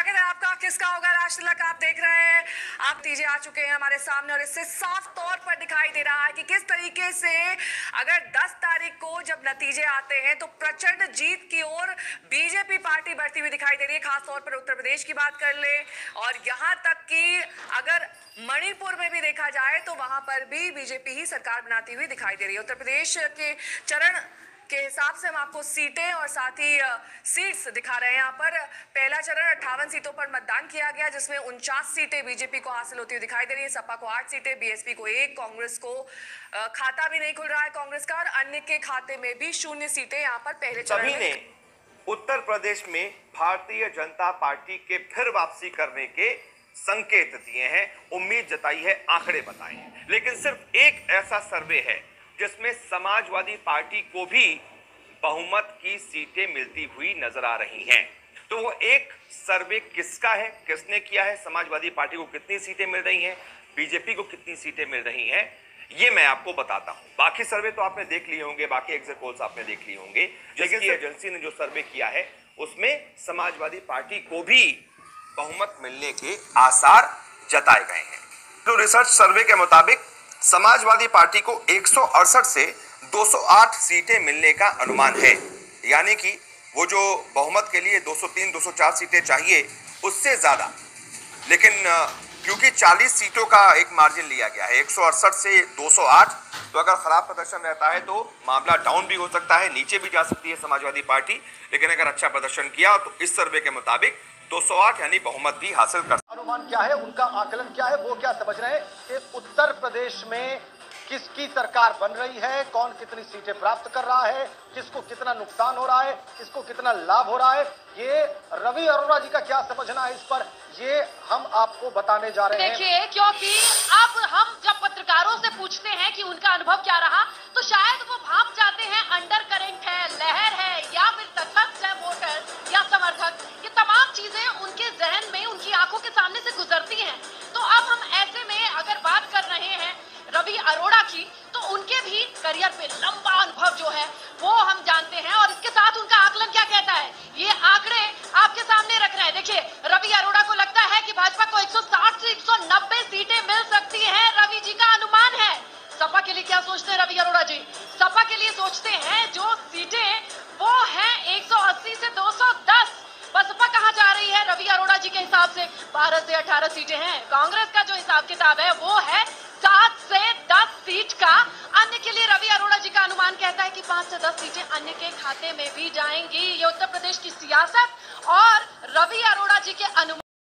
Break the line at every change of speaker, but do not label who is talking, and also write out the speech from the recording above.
स्वागत है आपका। किसका होगा राष्ट्र तिलक आप देख रहे हैं। आप नतीजे आ चुके हैं हमारे सामने और इससे साफ तौर पर दिखाई दे रहा है कि किस तरीके से अगर 10 तारीख को जब नतीजे आते हैं तो प्रचंड जीत की ओर बीजेपी पार्टी बढ़ती हुई दिखाई दे रही है। खासतौर पर उत्तर प्रदेश की बात कर ले और यहां तक कि अगर मणिपुर में भी देखा जाए तो वहां पर भी बीजेपी ही सरकार बनाती हुई दिखाई दे रही है। उत्तर प्रदेश के चरण के हिसाब से हम आपको सीटें और साथ ही सीट्स दिखा रहे हैं। यहाँ पर पहला चरण 58 सीटों पर मतदान किया गया, जिसमें 49 सीटें बीजेपी को हासिल होती हुई दिखाई दे रही है। सपा को 8 सीटें, बीएसपी को 1, कांग्रेस को खाता भी नहीं खुल रहा है कांग्रेस का, और अन्य के खाते में भी 0 सीटें यहाँ पर पहले चरण में।
ने उत्तर प्रदेश में भारतीय जनता पार्टी के फिर वापसी करने के संकेत दिए हैं, उम्मीद जताई है, आंकड़े बताए हैं। लेकिन सिर्फ एक ऐसा सर्वे है जिसमें समाजवादी पार्टी को भी बहुमत की सीटें मिलती हुई नजर आ रही हैं। तो वो एक सर्वे किसका है, किसने किया है, समाजवादी पार्टी को कितनी सीटें मिल रही हैं, बीजेपी को कितनी सीटें मिल रही हैं, ये मैं आपको बताता हूं। बाकी सर्वे तो आपने देख लिए होंगे, बाकी एग्जिट पोल्स आपने देख लिए होंगे। जिसकी एजेंसी ने जो सर्वे किया है उसमें समाजवादी पार्टी को भी बहुमत मिलने के आसार जताए गए हैं। तो रिसर्च सर्वे के मुताबिक समाजवादी पार्टी को 168 से 208 सीटें मिलने का अनुमान है, यानी कि वो जो बहुमत के लिए 203-204 सीटें चाहिए उससे ज्यादा। लेकिन क्योंकि 40 सीटों का एक मार्जिन लिया गया है, 168 से 208, तो अगर खराब प्रदर्शन रहता है तो मामला डाउन भी हो सकता है, नीचे भी जा सकती है समाजवादी पार्टी। लेकिन अगर अच्छा प्रदर्शन किया तो इस सर्वे के मुताबिक 208 यानी बहुमत भी हासिल कर।
अनुमान क्या है, उनका आकलन क्या है, वो क्या समझ रहे हैं कि उत्तर प्रदेश में किसकी सरकार बन रही है, कौन कितनी सीटें प्राप्त कर रहा है, किसको कितना नुकसान हो रहा है, किसको कितना लाभ हो रहा है, ये रवि अरोड़ा जी का क्या समझना है इस पर, ये हम आपको बताने जा रहे हैं।
देखिए, क्योंकि अब हम जब पत्रकारों से पूछते हैं कि उनका अनुभव क्या रहा, तो शायद वो भाप जाते हैं अंडर करंट है, लहर है, या फिर तटस्थ है वोटर या समर्थक, ये तमाम चीजें उनके जहन में, उनकी आंखों के सामने से गुजरती हैं। तो अब हम ऐसे में अगर बात कर रहे हैं रवि अरोड़ा की, तो उनके भी करियर पे लंबा अनुभव जो है वो हम जानते हैं, और इसके साथ उनका आकलन क्या कहता है, ये आंकड़े आपके सामने रख रहे हैं। देखिए, रवि अरोड़ा को लगता है कि भाजपा को 160 से 190 सीटें मिल सकती हैं, रवि जी का अनुमान है। सपा के लिए क्या सोचते हैं रवि अरोड़ा जी? सपा के लिए सोचते हैं जो सीटें वो हैं 180 से 210। बसपा कहां जा रही है रवि अरोड़ा जी के हिसाब से? 12 से 18 सीटें हैं। कांग्रेस का जो हिसाब किताब है वो है 7 से 10 सीट का। अन्य के लिए रवि अरोड़ा जी का अनुमान कहता है कि 5 से 10 सीटें अन्य के खाते में भी जाएंगी। ये उत्तर प्रदेश की सियासत और रवि अरोड़ा जी के अनुमान